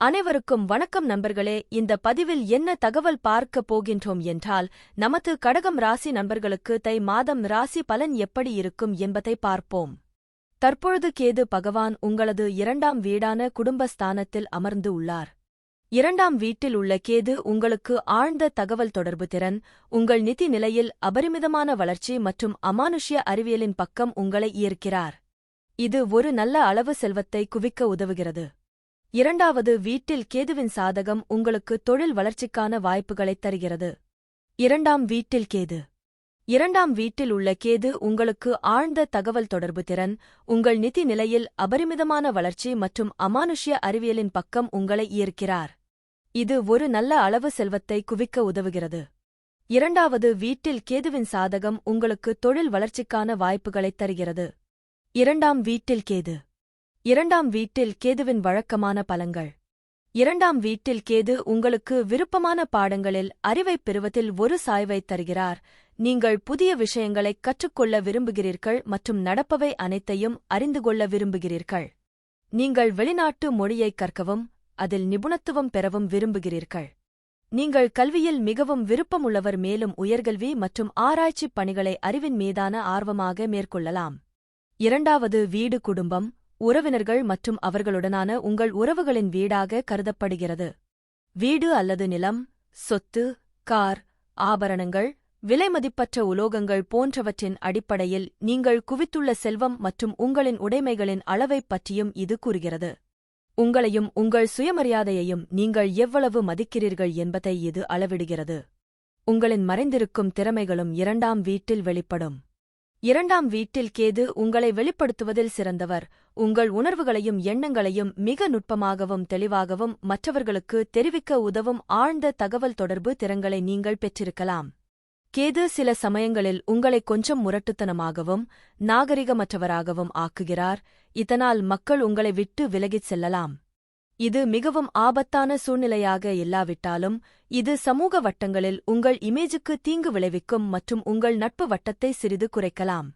அனைவருக்கும் வணக்கம் நண்பர்களே. இந்த பதிவில் என்ன தகவல் பார்க்க போகின்றோம் என்றால், நமது கடகம் ராசி நண்பர்களுக்கு தை மாதம் ராசி பலன் எப்படி இருக்கும் என்பதை பார்ப்போம். தற்பொழுது கேது பகவான் உங்களது 2ஆம் வீடான குடும்பஸ்தானத்தில் அமர்ந்து உள்ளார். 2ஆம் வீட்டில் உள்ள கேது உங்களுக்கு ஆழ்ந்த தகவல் தொடர்பு திறன், உங்கள் நிதி நிலையில் அபரிமிதமான வளர்ச்சி மற்றும் அமானுஷ்ய அறிவியலின் பக்கம் உங்களை ஈர்க்கிறார். இது ஒரு நல்ல அளவு செல்வத்தை குவிக்க உதவுகிறது. 2வது வீட்டில் கேதுவின் சாதகம் உங்களுக்கு தொழில் வளர்ச்சிக்கான வாய்ப்புகளைத் தருகிறது. 2ஆம் வீட்டில் கேது. 2ஆம் வீட்டில் உள்ள கேது உங்களுக்கு ஆழ்ந்த தகவல் தொடர்பு திறன், உங்கள் நிதி நிலையில் அபரிமிதமான வளர்ச்சி மற்றும் அமானுஷ்ய அறிவியலின் பக்கம் உங்களை ஈர்க்கிறார். இது ஒரு நல்ல அளவு செல்வத்தை குவிக்க உதவுகிறது. 2வது வீட்டில் கேதுவின் சாதகம் உங்களுக்கு தொழில் வளர்ச்சிக்கான வாய்ப்புகளைத் தருகிறது. 2ஆம் வீட்டில் கேது. 2ஆம் வீட்டில் கேதுவின் வழக்கமான பலன்கள். 2ஆம் வீட்டில் கேது உங்களுக்கு விருப்பமான பாடங்களில் அறிவைப் பெறுவதில் ஒரு சாய்வைத் தருகிறார். நீங்கள் புதிய விஷயங்களைக் கற்றுக்கொள்ள விரும்புகிறீர்கள் மற்றும் நடப்பவை அனைத்தையும் அறிந்து கொள்ள விரும்புகிறீர்கள். நீங்கள் வெளிநாட்டு மொழியைக் கற்கவும் அதில் நிபுணத்துவம் பெறவும் விரும்புகிறீர்கள். நீங்கள் கல்வியில் மிகவும் விருப்பமுள்ளவர், மேலும் உயர்கல்வி மற்றும் ஆராய்ச்சிப் பணிகளை அறிவின் மீதான ஆர்வமாக மேற்கொள்ளலாம். 2வது வீடு குடும்பம், உறவினர்கள் மற்றும் அவர்களுடனான உங்கள் உறவுகளின் வீடாக கருதப்படுகிறது. வீடு அல்லது நிலம், சொத்து, கார், ஆபரணங்கள், விலைமதிப்பற்ற உலோகங்கள் போன்றவற்றின் அடிப்படையில் நீங்கள் குவித்துள்ள செல்வம் மற்றும் உங்களின் உடைமைகளின் அளவைப் பற்றியும் இது கூறுகிறது. உங்களையும் உங்கள் சுயமரியாதையையும் நீங்கள் எவ்வளவு மதிக்கிறீர்கள் என்பதை இது அளவிடுகிறது. உங்களின் மறைந்திருக்கும் திறமைகளும் 2ஆம் வீட்டில் வெளிப்படும். 2ஆம் வீட்டில் கேது உங்களை வெளிப்படுத்துவதில் சிறந்தவர். உங்கள் உணர்வுகளையும் எண்ணங்களையும் மிக நுட்பமாகவும் தெளிவாகவும் மற்றவர்களுக்கு தெரிவிக்க உதவும் ஆழ்ந்த தகவல் தொடர்பு திறன்களை நீங்கள் பெற்றிருக்கலாம். கேது சில சமயங்களில் உங்களை கொஞ்சம் முரட்டுத்தனமாகவும் நாகரிகமற்றவராகவும் ஆக்குகிறார். இதனால் மக்கள் உங்களை விட்டு விலகிச் செல்லலாம். இது மிகவும் ஆபத்தான சூழ்நிலையாக இல்லாவிட்டாலும், இது சமூக வட்டங்களில் உங்கள் இமேஜுக்கு தீங்கு விளைவிக்கும் மற்றும் உங்கள் நட்பு வட்டத்தை சிறிது குறைக்கலாம்.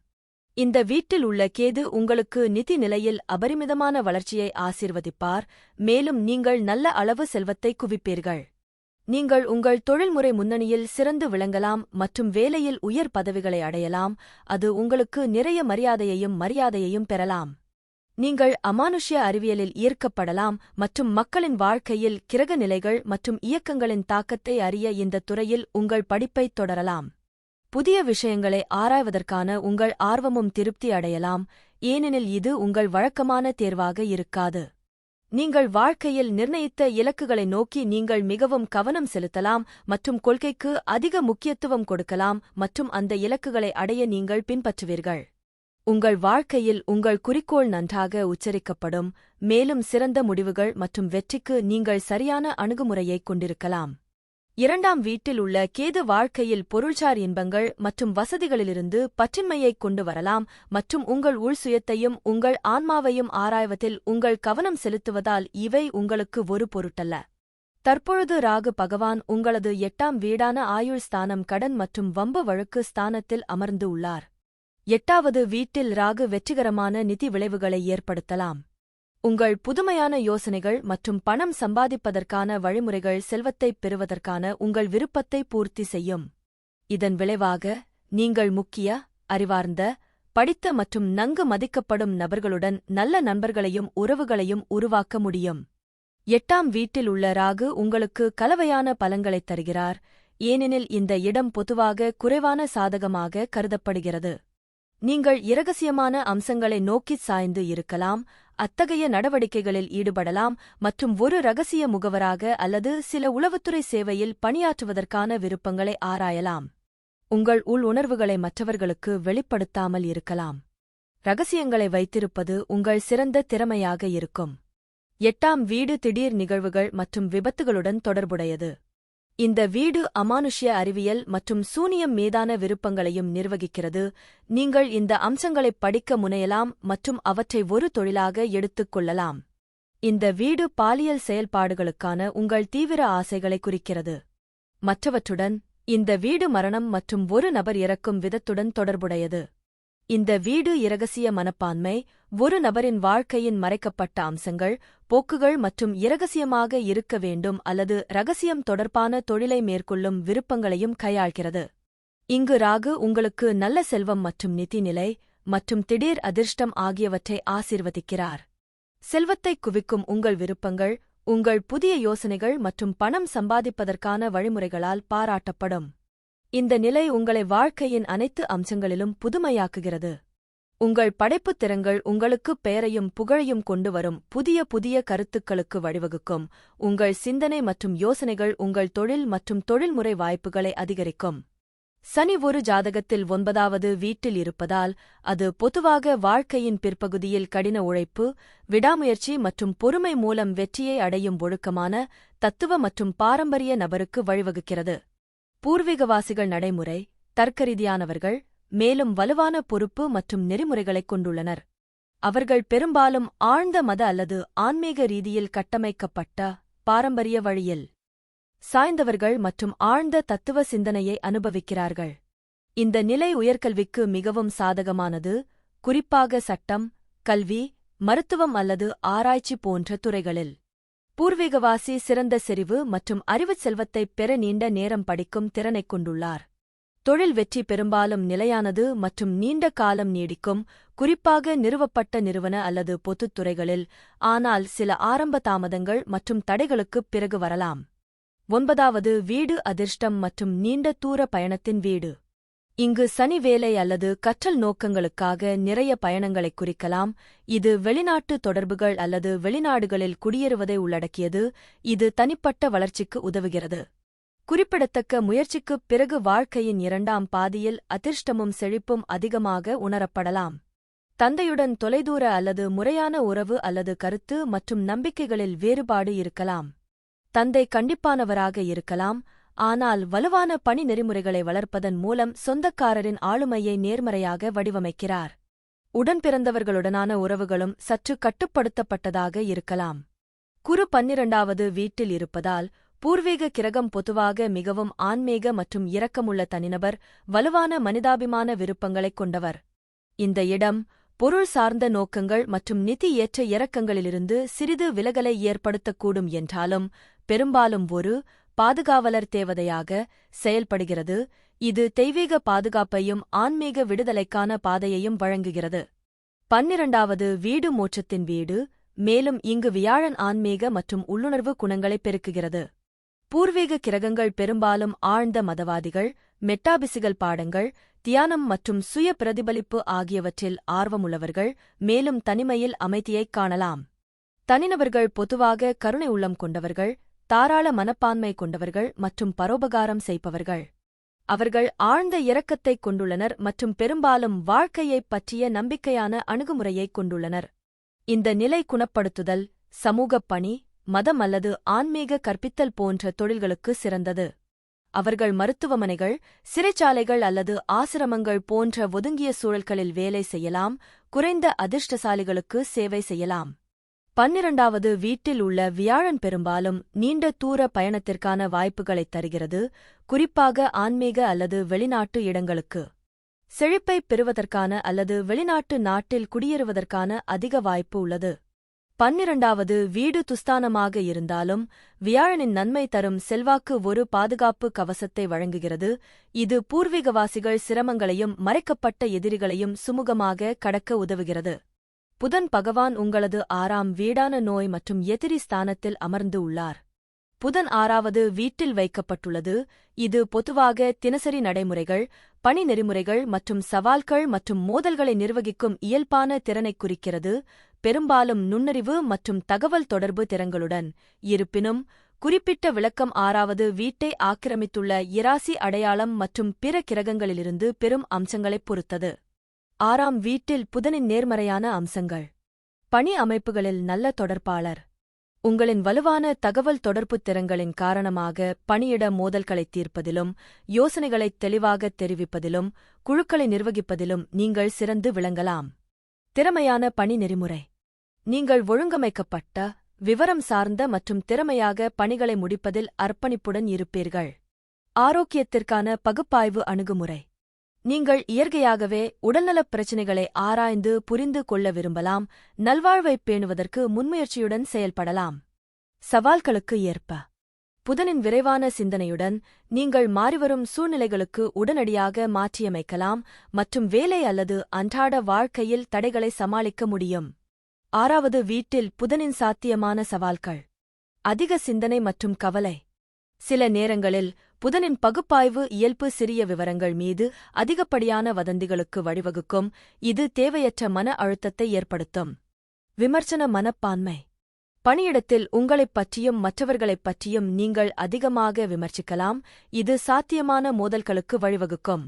இந்த வீட்டில் உள்ள கேது உங்களுக்கு நிதி நிலையில் அபரிமிதமான வளர்ச்சியை ஆசீர்வதிப்பார், மேலும் நீங்கள் நல்ல அளவு செல்வத்தை குவிப்பீர்கள். நீங்கள் உங்கள் தொழில்முறை முன்னணியில் சிறந்து விளங்கலாம் மற்றும் வேலையில் உயர் பதவிகளை அடையலாம். அது உங்களுக்கு நிறைய மரியாதையையும் பெறலாம். நீங்கள் அமானுஷ்ய அறிவியலில் ஈர்க்கப்படலாம் மற்றும் மக்களின் வாழ்க்கையில் கிரக நிலைகள் மற்றும் இயக்கங்களின் தாக்கத்தை அறிய இந்த துறையில் உங்கள் படிப்பைத் தொடரலாம். புதிய விஷயங்களை ஆராய்வதற்கான உங்கள் ஆர்வமும் திருப்தி அடையலாம், ஏனெனில் இது உங்கள் வழக்கமான தேர்வாக இருக்காது. நீங்கள் வாழ்க்கையில் நிர்ணயித்த இலக்குகளை நோக்கி நீங்கள் மிகவும் கவனம் செலுத்தலாம் மற்றும் கொள்கைக்கு அதிக முக்கியத்துவம் கொடுக்கலாம் மற்றும் அந்த இலக்குகளை அடைய நீங்கள் பின்பற்றுவீர்கள். உங்கள் வாழ்க்கையில் உங்கள் குறிக்கோள் நன்றாக உச்சரிக்கப்படும், மேலும் சிறந்த முடிவுகள் மற்றும் வெற்றிக்கு நீங்கள் சரியான அணுகுமுறையைக் கொண்டிருக்கலாம். 2ஆம் வீட்டில் உள்ள கேது வாழ்க்கையில் பொருள்சார் இன்பங்கள் மற்றும் வசதிகளிலிருந்து பற்றின்மையைக் கொண்டு வரலாம் மற்றும் உங்கள் உள்சுயத்தையும் உங்கள் ஆன்மாவையும் ஆராய்வதில் உங்கள் கவனம் செலுத்துவதால் இவை உங்களுக்கு ஒரு பொருட்டல்ல. தற்பொழுது ராகு பகவான் உங்களது 8ஆம் வீடான ஆயுள் ஸ்தானம், கடன் மற்றும் வம்பு வழக்கு ஸ்தானத்தில் அமர்ந்து உள்ளார். 8வது வீட்டில் ராகு வெற்றிகரமான நிதி விளைவுகளை ஏற்படுத்தலாம். உங்கள் புதுமையான யோசனைகள் மற்றும் பணம் சம்பாதிப்பதற்கான வழிமுறைகள் செல்வத்தைப் பெறுவதற்கான உங்கள் விருப்பத்தை பூர்த்தி செய்யும். இதன் விளைவாக நீங்கள் முக்கிய, அறிவார்ந்த, படித்த மற்றும் நன்கு மதிக்கப்படும் நபர்களுடன் நல்ல நண்பர்களையும் உறவுகளையும் உருவாக்க முடியும். 8ஆம் வீட்டில் உள்ள ராகு உங்களுக்கு கலவையான பலன்களைத் தருகிறார், ஏனெனில் இந்த இடம் பொதுவாக குறைவான சாதகமாக கருதப்படுகிறது. நீங்கள் இரகசியமான அம்சங்களை நோக்கிச் சாய்ந்து இருக்கலாம், அத்தகைய நடவடிக்கைகளில் ஈடுபடலாம் மற்றும் ஒரு இரகசிய முகவராக அல்லது சில உளவுத்துறை சேவையில் பணியாற்றுவதற்கான விருப்பங்களை ஆராயலாம். உங்கள் உணர்வுகளை மற்றவர்களுக்கு வெளிப்படுத்தாமல் இருக்கலாம். இரகசியங்களை வைத்திருப்பது உங்கள் சிறந்த திறமையாக இருக்கும். 8ஆம் வீடு திடீர் நிகழ்வுகள் மற்றும் விபத்துகளுடன் தொடர்புடையது. இந்த வீடு அமானுஷ்ய அறிவியல் மற்றும் சூனியம் மீதான விருப்பங்களையும் நிர்வகிக்கிறது. நீங்கள் இந்த அம்சங்களைப் படிக்க முனையலாம் மற்றும் அவற்றை ஒரு தொழிலாக எடுத்துக் கொள்ளலாம். இந்த வீடு பாலியல் செயல்பாடுகளுக்கான உங்கள் தீவிர ஆசைகளை குறிக்கிறது. மற்றவற்றுடன், இந்த வீடு மரணம் மற்றும் ஒரு நபர் இறக்கும் விதத்துடன் தொடர்புடையது. இந்த வீடு இரகசிய மனப்பான்மை, ஒரு நபரின் வாழ்க்கையின் மறைக்கப்பட்ட அம்சங்கள், போக்குகள் மற்றும் இரகசியமாக இருக்க வேண்டும் அல்லது ரகசியம் தொடர்பான தொழிலை மேற்கொள்ளும் விருப்பங்களையும் கையாள்கிறது. இங்கு ராகு உங்களுக்கு நல்ல செல்வம் மற்றும் நிதி நிலை மற்றும் திடீர் அதிர்ஷ்டம் ஆகியவற்றை ஆசீர்வதிக்கிறார். செல்வத்தைக் குவிக்கும் உங்கள் விருப்பங்கள், உங்கள் புதிய யோசனைகள் மற்றும் பணம் சம்பாதிப்பதற்கான வழிமுறைகளால் பாராட்டப்படும். இந்த நிலை உங்களை வாழ்க்கையின் அனைத்து அம்சங்களிலும் புதுமையாக்குகிறது. உங்கள் படைப்புத் திறன்கள் உங்களுக்கு பெயரையும் புகழையும் கொண்டுவரும் புதிய கருத்துக்களுக்கு வழிவகுக்கும். உங்கள் சிந்தனை மற்றும் யோசனைகள் உங்கள் தொழில் மற்றும் தொழில்முறை வாய்ப்புகளை அதிகரிக்கும். சனி ஒரு ஜாதகத்தில் 9வது வீட்டில் இருப்பதால், அது பொதுவாக வாழ்க்கையின் பிற்பகுதியில் கடின உழைப்பு, விடாமுயற்சி மற்றும் பொறுமை மூலம் வெற்றியை அடையும் ஒழுக்கமான, தத்துவ மற்றும் பாரம்பரிய நபருக்கு வழிவகுக்கிறது. பூர்வீகவாசிகள் நடைமுறை, தர்க்கரீதியானவர்கள், மேலும் வலுவான பொறுப்பு மற்றும் நெறிமுறைகளைக் கொண்டுள்ளனர். அவர்கள் பெரும்பாலும் ஆழ்ந்த மத அல்லது ஆன்மீக ரீதியில் கட்டமைக்கப்பட்ட, பாரம்பரிய வழியில் சாய்ந்தவர்கள் மற்றும் ஆழ்ந்த தத்துவ சிந்தனையை அனுபவிக்கிறார்கள். இந்த நிலை உயர்கல்விக்கு மிகவும் சாதகமானது, குறிப்பாக சட்டம், கல்வி, மருத்துவம் அல்லது ஆராய்ச்சி போன்ற துறைகளில். பூர்வீகவாசி சிறந்த செறிவு மற்றும் அறிவுச் செல்வத்தைப் பெற நீண்ட நேரம் படிக்கும் திறனைக் கொண்டுள்ளார். தொழில் வெற்றி பெரும்பாலும் நிலையானது மற்றும் நீண்ட காலம் நீடிக்கும், குறிப்பாக நிறுவப்பட்ட நிறுவன அல்லது பொதுத் துறைகளில், ஆனால் சில ஆரம்ப தாமதங்கள் மற்றும் தடைகளுக்குப் பிறகு வரலாம். 9வது வீடு அதிர்ஷ்டம் மற்றும் நீண்ட தூர பயணத்தின் வீடு. இங்கு சனி வேலை அல்லது கற்றல் நோக்கங்களுக்காக நிறைய பயணங்களைக் குறிக்கலாம். இது வெளிநாட்டு தொடர்புகள் அல்லது வெளிநாடுகளில் குடியேறுவதை உள்ளடக்கியது. இது தனிப்பட்ட வளர்ச்சிக்கு உதவுகிறது. குறிப்பிடத்தக்க முயற்சிக்குப் பிறகு வாழ்க்கையின் 2ஆம் பாதியில் அதிர்ஷ்டமும் செழிப்பும் அதிகமாக உணரப்படலாம். தந்தையுடன் தொலைதூர அல்லது முறையான உறவு அல்லது கருத்து மற்றும் நம்பிக்கைகளில் வேறுபாடு இருக்கலாம். தந்தை கண்டிப்பானவராக இருக்கலாம், ஆனால் வலுவான பணி நெறிமுறைகளை வளர்ப்பதன் மூலம் சொந்தக்காரரின் ஆளுமையை நேர்மறையாக வடிவமைக்கிறார். உடன்பிறந்தவர்களுடனான உறவுகளும் சற்று கட்டுப்படுத்தப்பட்டதாக இருக்கலாம். குரு 12வது வீட்டில் இருப்பதால், பூர்வீக கிரகம் பொதுவாக மிகவும் ஆன்மீக மற்றும் இரக்கமுள்ள தனிநபர், வலுவான மனிதாபிமான விருப்பங்களைக் கொண்டவர். இந்த இடம், பொருள் சார்ந்த நோக்கங்கள் மற்றும் நிதி ஏற்ற இறக்கங்களிலிருந்து சிறிது விலகலை ஏற்படுத்தக்கூடும் என்றாலும், பெரும்பாலும் ஒரு பாதுகாவலர் தேவதையாக செயல்படுகிறது. இது தெய்வீக பாதுகாப்பையும் ஆன்மீக விடுதலைக்கான பாதையையும் வழங்குகிறது. 12வது வீடு மோட்சத்தின் வீடு, மேலும் இங்கு வியாழன் ஆன்மீக மற்றும் உள்ளுணர்வு குணங்களைப் பெருக்குகிறது. பூர்வீக கிரகங்கள் பெரும்பாலும் ஆழ்ந்த மதவாதிகள், மெட்டாபிசிகல் பாடங்கள், தியானம் மற்றும் சுய பிரதிபலிப்பு ஆகியவற்றில் ஆர்வமுள்ளவர்கள், மேலும் தனிமையில் அமைதியைக் காணலாம். தனிநபர்கள் பொதுவாக கருணை உள்ளம் கொண்டவர்கள், தாராள மனப்பான்மை கொண்டவர்கள் மற்றும் பரோபகாரம் செய்பவர்கள். அவர்கள் ஆழ்ந்த இரக்கத்தைக் கொண்டுள்ளனர் மற்றும் பெரும்பாலும் வாழ்க்கையைப் பற்றிய நம்பிக்கையான அணுகுமுறையைக் கொண்டுள்ளனர். இந்த நிலை குணப்படுத்துதல், சமூகப் பணி, மதம் அல்லது ஆன்மீக கற்பித்தல் போன்ற தொழில்களுக்கு சிறந்தது. அவர்கள் மருத்துவமனைகள், சிறைச்சாலைகள் அல்லது ஆசிரமங்கள் போன்ற ஒதுங்கிய சூழல்களில் வேலை செய்யலாம். குறைந்த அதிர்ஷ்டசாலிகளுக்கு சேவை செய்யலாம். 12வது வீட்டில் உள்ள வியாழன் பெரும்பாலும் நீண்ட தூர பயணத்திற்கான வாய்ப்புகளைத் தருகிறது, குறிப்பாக ஆன்மீக அல்லது வெளிநாட்டு இடங்களுக்கு. செழிப்பைப் பெறுவதற்கான அல்லது வெளிநாட்டு நாட்டில் குடியேறுவதற்கான அதிக வாய்ப்பு உள்ளது. 12வது வீடு துஸ்தானமாக இருந்தாலும், வியாழனின் நன்மை தரும் செல்வாக்கு ஒரு பாதுகாப்பு கவசத்தை வழங்குகிறது. இது பூர்வீகவாசிகள் சிரமங்களையும் மறைக்கப்பட்ட எதிரிகளையும் சுமூகமாக கடக்க உதவுகிறது. புதன் பகவான் உங்களது 6ஆம் வீடான நோய் மற்றும் எதிரி ஸ்தானத்தில் அமர்ந்து உள்ளார். புதன் 6வது வீட்டில் வைக்கப்பட்டுள்ளது. இது பொதுவாக தினசரி நடைமுறைகள், பணி நெறிமுறைகள் மற்றும் சவால்கள் மற்றும் மோதல்களை நிர்வகிக்கும் இயல்பான திறனைக் குறிக்கிறது, பெரும்பாலும் நுண்ணறிவு மற்றும் தகவல் தொடர்பு திறன்களுடன். இருப்பினும், குறிப்பிட்ட விளக்கம் 6வது வீட்டை ஆக்கிரமித்துள்ள இராசி அடையாளம் மற்றும் பிற கிரகங்களிலிருந்து பெரும் அம்சங்களைப் பொறுத்தது. 6ஆம் வீட்டில் புதனின் நேர்மறையான அம்சங்கள். பணி அமைப்புகளில் நல்ல தொடர்பாளர். உங்களின் வலுவான தகவல் தொடர்புத் திறன்களின் காரணமாக பணியிட மோதல்களைத் தீர்ப்பதிலும், யோசனைகளைத் தெளிவாகத் தெரிவிப்பதிலும், குழுக்களை நிர்வகிப்பதிலும் நீங்கள் சிறந்து விளங்கலாம். திறமையான பணி நெறிமுறை. நீங்கள் ஒழுங்கமைக்கப்பட்ட, விவரம் சார்ந்த மற்றும் திறமையாக பணிகளை முடிப்பதில் அர்ப்பணிப்புடன் இருப்பீர்கள். ஆரோக்கியத்திற்கான பகுப்பாய்வு அணுகுமுறை. நீங்கள் இயற்கையாகவே உடல்நலப் பிரச்சினைகளை ஆராய்ந்து புரிந்து கொள்ள விரும்பலாம், நல்வாழ்வைப் பேணுவதற்கு முன்முயற்சியுடன் செயல்படலாம். சவால்களுக்கு ஏற்ப புதனின் விரைவான சிந்தனையுடன் நீங்கள் மாறிவரும் சூழ்நிலைகளுக்கு உடனடியாக மாற்றியமைக்கலாம் மற்றும் வேலை அல்லது அன்றாட வாழ்க்கையில் தடைகளை சமாளிக்க முடியும். 6வது வீட்டில் புதனின் சாத்தியமான சவால்கள். அதிக சிந்தனை மற்றும் கவலை. சில நேரங்களில் புதனின் பகுப்பாய்வு இயல்பு சிறிய விவரங்கள் மீது அதிகப்படியான வதந்திகளுக்கு வழிவகுக்கும், இது தேவையற்ற மன அழுத்தத்தை ஏற்படுத்தும். விமர்சன மனப்பான்மை. பணியிடத்தில் உங்களைப் பற்றியும் மற்றவர்களைப் பற்றியும் நீங்கள் அதிகமாக விமர்சிக்கலாம், இது சாத்தியமான மோதல்களுக்கு வழிவகுக்கும்.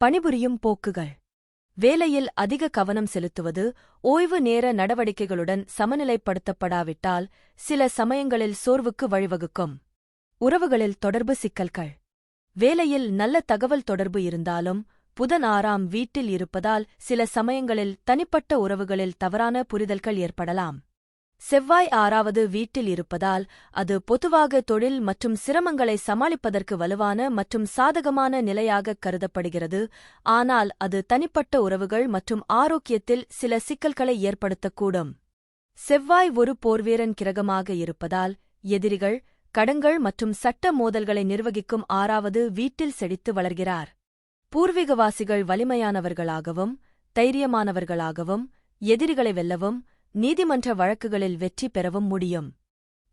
பணிபுரியும் போக்குகள். வேலையில் அதிக கவனம் செலுத்துவது ஓய்வு நேர நடவடிக்கைகளுடன் சமநிலைப்படுத்தப்படாவிட்டால் சில சமயங்களில் சோர்வுக்கு வழிவகுக்கும். உறவுகளில் தொடர்பு சிக்கல்கள். வேலையில் நல்ல தகவல் தொடர்பு இருந்தாலும் புதன் 6ஆம் வீட்டில் இருப்பதால் சில சமயங்களில் தனிப்பட்ட உறவுகளில் தவறான புரிதல்கள் ஏற்படலாம். செவ்வாய் 6வது வீட்டில் இருப்பதால் அது பொதுவாக தொழில் மற்றும் சிரமங்களை சமாளிப்பதற்கு வலுவான மற்றும் சாதகமான நிலையாகக் கருதப்படுகிறது, ஆனால் அது தனிப்பட்ட உறவுகள் மற்றும் ஆரோக்கியத்தில் சில சிக்கல்களை ஏற்படுத்தக்கூடும். செவ்வாய் ஒரு போர்வீரன் கிரகமாக இருப்பதால் எதிரிகள், கடன்கள் மற்றும் சட்ட மோதல்களை நிர்வகிக்கும் 6வது வீட்டில் செழித்து வளர்கிறார். பூர்வீகவாசிகள் வலிமையானவர்களாகவும் தைரியமானவர்களாகவும் எதிரிகளை வெல்லவும் நீதிமன்ற வழக்குகளில் வெற்றி பெறவும் முடியும்.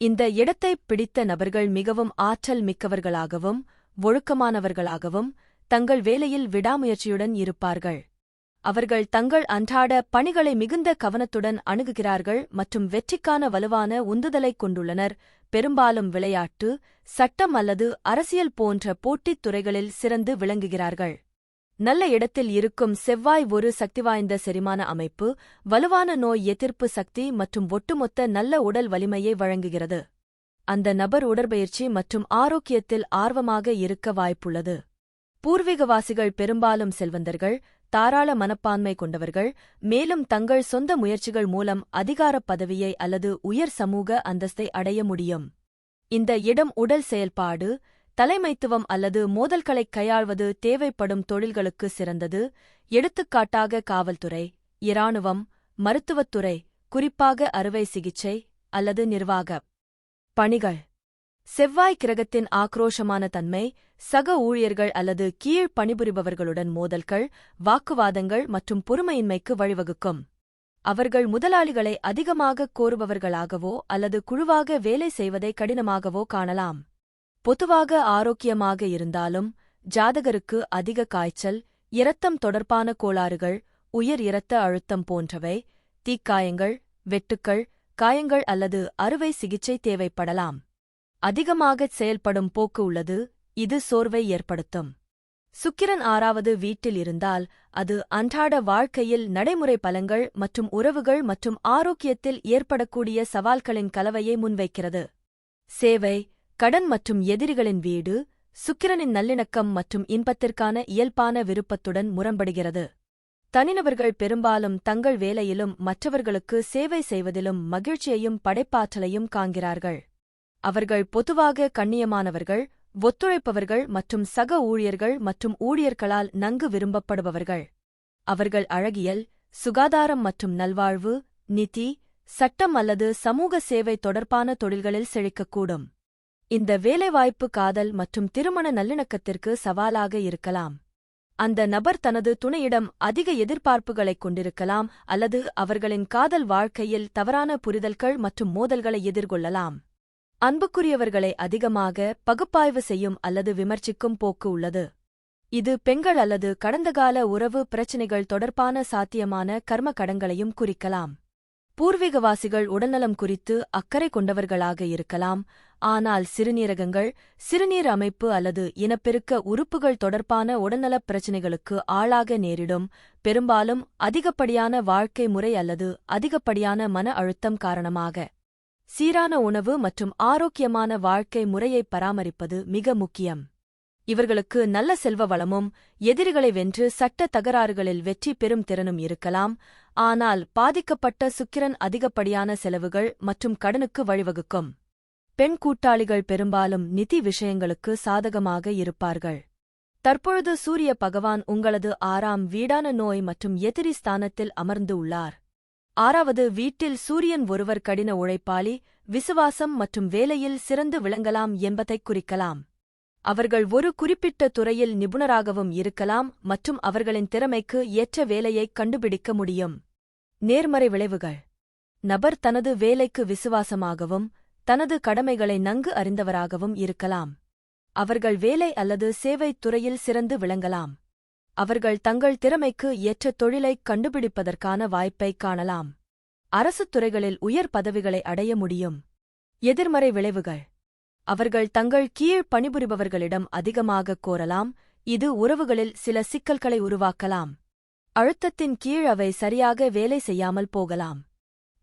இந்த இடத்தைப் பிடித்த நபர்கள் மிகவும் ஆற்றல் மிக்கவர்களாகவும் ஒழுக்கமானவர்களாகவும் தங்கள் வேலையில் விடாமுயற்சியுடன் இருப்பார்கள். அவர்கள் தங்கள் அன்றாட பணிகளை மிகுந்த கவனத்துடன் அணுகுகிறார்கள் மற்றும் வெற்றிக்கான வலுவான உந்துதலைக் கொண்டுள்ளனர், பெரும்பாலும் விளையாட்டு, சட்டம் அல்லது அரசியல் போன்ற போட்டித் துறைகளில் சிறந்து விளங்குகிறார்கள். நல்ல இடத்தில் இருக்கும் செவ்வாய் ஒரு சக்திவாய்ந்த செரிமான அமைப்பு, வலுவான நோய் எதிர்ப்பு சக்தி மற்றும் ஒட்டுமொத்த நல்ல உடல் வலிமையை வழங்குகிறது. அந்த நபர் உடற்பயிற்சி மற்றும் ஆரோக்கியத்தில் ஆர்வமாக இருக்க வாய்ப்புள்ளது. பூர்வீகவாசிகள் பெரும்பாலும் செல்வந்தர்கள், தாராள மனப்பான்மை கொண்டவர்கள், மேலும் தங்கள் சொந்த முயற்சிகள் மூலம் அதிகாரப் பதவியை அல்லது உயர் சமூக அந்தஸ்தை அடைய முடியும். இந்த இடம் உடல் செயல்பாடு, தலைமைத்துவம் அல்லது மோதல்களைக் கையாள்வது தேவைப்படும் தொழில்களுக்கு சிறந்தது, எடுத்துக்காட்டாக காவல்துறை, இராணுவம், மருத்துவத்துறை, குறிப்பாக அறுவை சிகிச்சை அல்லது நிர்வாகப் பணிகள். செவ்வாய் கிரகத்தின் ஆக்ரோஷமான தன்மை, சக ஊழியர்கள் அல்லது கீழ் பணிபுரிபவர்களுடன் மோதல்கள், வாக்குவாதங்கள் மற்றும் பொறுமையின்மைக்கு வழிவகுக்கும். அவர்கள் முதலாளிகளை அதிகமாகக் கோருபவர்களாகவோ அல்லது குழுவாக வேலை செய்வதை கடினமாகவோ காணலாம். பொதுவாக ஆரோக்கியமாக இருந்தாலும் ஜாதகருக்கு அதிக காய்ச்சல், இரத்தம் தொடர்பான கோளாறுகள், உயர் இரத்த அழுத்தம் போன்றவை, தீக்காயங்கள், வெட்டுக்கள், காயங்கள் அல்லது அறுவை சிகிச்சை தேவைப்படலாம். அதிகமாகச் செயல்படும் போக்கு உள்ளது, இது சோர்வை ஏற்படுத்தும். சுக்கிரன் 6வது வீட்டில் இருந்தால் அது அன்றாட வாழ்க்கையில் நடைமுறை பலங்கள் மற்றும் உறவுகள் மற்றும் ஆரோக்கியத்தில் ஏற்படக்கூடிய சவால்களின் கலவையை முன்வைக்கிறது. சேவை, கடன் மற்றும் எதிரிகளின் வீடு, சுக்கிரனின் நல்லிணக்கம் மற்றும் இன்பத்திற்கான இயல்பான விருப்பத்துடன் முரண்படுகிறது. தனிநபர்கள் பெரும்பாலும் தங்கள் வேலையிலும் மற்றவர்களுக்கு சேவை செய்வதிலும் மகிழ்ச்சியையும் படைப்பாற்றலையும் காண்கிறார்கள். அவர்கள் பொதுவாக கண்ணியமானவர்கள், ஒத்துழைப்பவர்கள் மற்றும் சக ஊழியர்கள் மற்றும் ஊழியர்களால் நன்கு விரும்பப்படுபவர்கள். அவர்கள் அழகியல், சுகாதாரம் மற்றும் நல்வாழ்வு, நிதி, சட்டம் அல்லது சமூக சேவை தொடர்பான தொழில்களில் செழிக்கக்கூடும். இந்த வேலைவாய்ப்பு காதல் மற்றும் திருமண நல்லிணக்கத்திற்கு சவாலாக இருக்கலாம். அந்த நபர் தனது துணையிடம் அதிக எதிர்பார்ப்புகளைக் கொண்டிருக்கலாம் அல்லது அவர்களின் காதல் வாழ்க்கையில் தவறான புரிதல்கள் மற்றும் மோதல்களை எதிர்கொள்ளலாம். அன்புக்குரியவர்களை அதிகமாக பகுப்பாய்வு செய்யும் அல்லது விமர்சிக்கும் போக்கு உள்ளது. இது பெண்கள் அல்லது கடந்தகால உறவு பிரச்சினைகள் தொடர்பான சாத்தியமான கர்ம கடன்களையும் குறிக்கலாம். பூர்வீகவாசிகள் உடல்நலம் குறித்து அக்கறை கொண்டவர்களாக இருக்கலாம், ஆனால் சிறுநீரகங்கள், சிறுநீர் அமைப்பு அல்லது இனப்பெருக்க உறுப்புகள் தொடர்பான உடல்நலப் பிரச்சினைகளுக்கு ஆளாக நேரிடும், பெரும்பாலும் அதிகப்படியான வாழ்க்கை முறை அல்லது அதிகப்படியான மன அழுத்தம் காரணமாக. சீரான உணவு மற்றும் ஆரோக்கியமான வாழ்க்கை முறையை பராமரிப்பது மிக முக்கியம். இவர்களுக்கு நல்ல செல்வ வளமும் எதிரிகளை வென்று சட்ட தகராறுகளில் வெற்றி பெறும் திறனும் இருக்கலாம், ஆனால் பாதிக்கப்பட்ட சுக்கிரன் அதிகப்படியான செலவுகள் மற்றும் கடனுக்கு வழிவகுக்கும். பெண் கூட்டாளிகள் பெரும்பாலும் நிதி விஷயங்களுக்கு சாதகமாக இருப்பார்கள். தற்பொழுது சூரிய பகவான் உங்களது 6ஆம் வீடான நோய் மற்றும் எதிரி ஸ்தானத்தில் அமர்ந்து உள்ளார். 6வது வீட்டில் சூரியன் ஒருவர் கடின உழைப்பாளி, விசுவாசம் மற்றும் வேலையில் சிறந்து விளங்கலாம் என்பதைக் குறிக்கலாம். அவர்கள் ஒரு குறிப்பிட்ட துறையில் நிபுணராகவும் இருக்கலாம் மற்றும் அவர்களின் திறமைக்கு ஏற்ற வேலையைக் கண்டுபிடிக்க முடியும். நேர்மறை விளைவுகள்: நபர் தனது வேலைக்கு விசுவாசமாகவும் தனது கடமைகளை நன்கு அறிந்தவராகவும் இருக்கலாம். அவர்கள் வேலை அல்லது சேவைத் துறையில் சிறந்து விளங்கலாம். அவர்கள் தங்கள் திறமைக்கு ஏற்ற தொழிலைக் கண்டுபிடிப்பதற்கான வாய்ப்பைக் காணலாம். அரசுத் துறைகளில் உயர் பதவிகளை அடைய முடியும். எதிர்மறை விளைவுகள்: அவர்கள் தங்கள் கீழ் பணிபுரிபவர்களிடம் அதிகமாகக் கோரலாம், இது உறவுகளில் சில சிக்கல்களை உருவாக்கலாம். அழுத்தத்தின் கீழ் அவை சரியாக வேலை செய்யாமல் போகலாம்.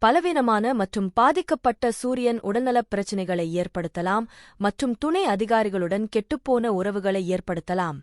பலவீனமான மற்றும் பாதிக்கப்பட்ட சூரியன் உடல்நலப் பிரச்சினைகளை ஏற்படுத்தலாம் மற்றும் துணை அதிகாரிகளுடன் கெட்டுப்போன உறவுகளை ஏற்படுத்தலாம்.